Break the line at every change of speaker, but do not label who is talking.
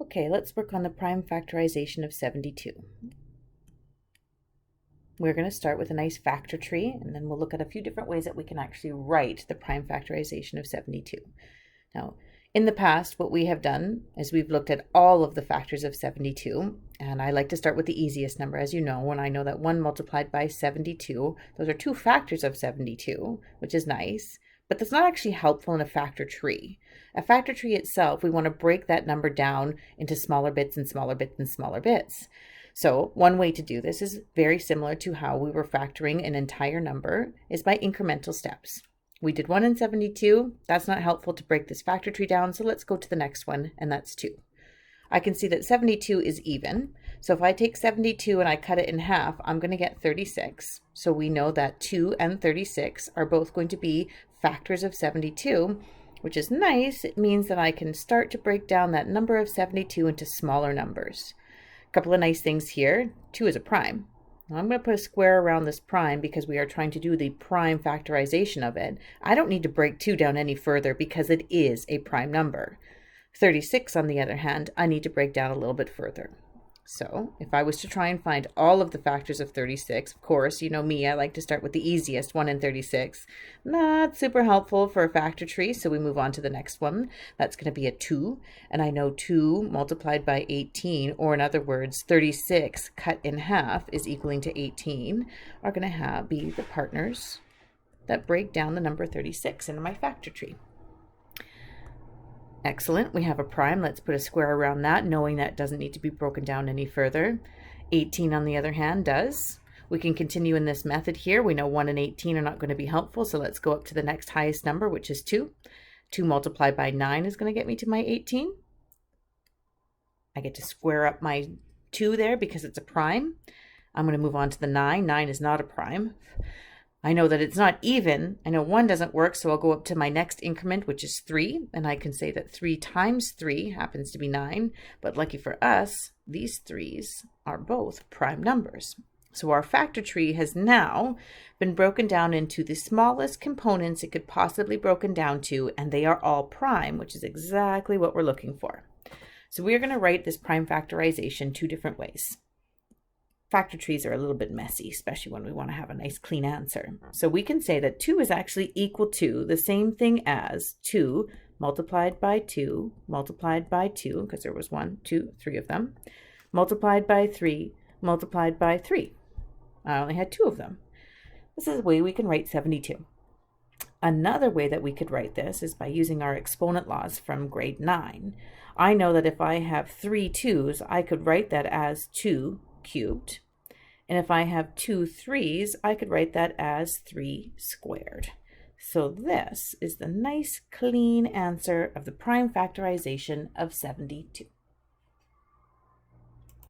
Okay, let's work on the prime factorization of 72. We're going to start with a nice factor tree, and then we'll look at a few different ways that we can actually write the prime factorization of 72. Now, in the past, what we have done is we've looked at all of the factors of 72, and I like to start with the easiest number, as you know, when I know that 1 multiplied by 72, those are 2 factors of 72, which is nice, but that's not actually helpful in a factor tree. A factor tree itself, we want to break that number down into smaller bits and smaller bits and smaller bits. So one way to do this is very similar to how we were factoring an entire number, is by incremental steps. We did 1 in 72. That's not helpful to break this factor tree down, so let's go to the next one, and that's 2. I can see that 72 is even. So if I take 72 and I cut it in half, I'm going to get 36. So we know that 2 and 36 are both going to be factors of 72, which is nice. It means that I can start to break down that number of 72 into smaller numbers. A couple of nice things here. 2 is a prime. Now I'm going to put a square around this prime because we are trying to do the prime factorization of it. I don't need to break 2 down any further because it is a prime number. 36, on the other hand, I need to break down a little bit further. So if I was to try and find all of the factors of 36, of course, you know me, I like to start with the easiest, 1 in 36. Not super helpful for a factor tree, so we move on to the next one. That's going to be a 2, and I know 2 multiplied by 18, or in other words, 36 cut in half is equaling to 18, are going to be the partners that break down the number 36 in my factor tree. Excellent. We have a prime. Let's put a square around that, knowing that doesn't need to be broken down any further. 18, on the other hand, does. We can continue in this method here. We know 1 and 18 are not going to be helpful, so let's go up to the next highest number, which is 2. 2 multiplied by 9 is going to get me to my 18. I get to square up my 2 there because it's a prime. I'm going to move on to the 9. 9 is not a prime. I know that it's not even. I know 1 doesn't work, so I'll go up to my next increment, which is 3, and I can say that 3 times 3 happens to be 9, but lucky for us, these 3's are both prime numbers. So our factor tree has now been broken down into the smallest components it could possibly be broken down to, and they are all prime, which is exactly what we're looking for. So we're going to write this prime factorization 2 different ways. Factor trees are a little bit messy, especially when we want to have a nice clean answer. So we can say that 2 is actually equal to the same thing as 2 multiplied by 2 multiplied by 2, because there was 1, 2, 3 of them, multiplied by 3 multiplied by 3. I only had 2 of them. This is a way we can write 72. Another way that we could write this is by using our exponent laws from grade 9. I know that if I have 3 2's, I could write that as 2 cubed. And if I have 2 3's, I could write that as 3 squared. So this is the nice clean answer of the prime factorization of 72.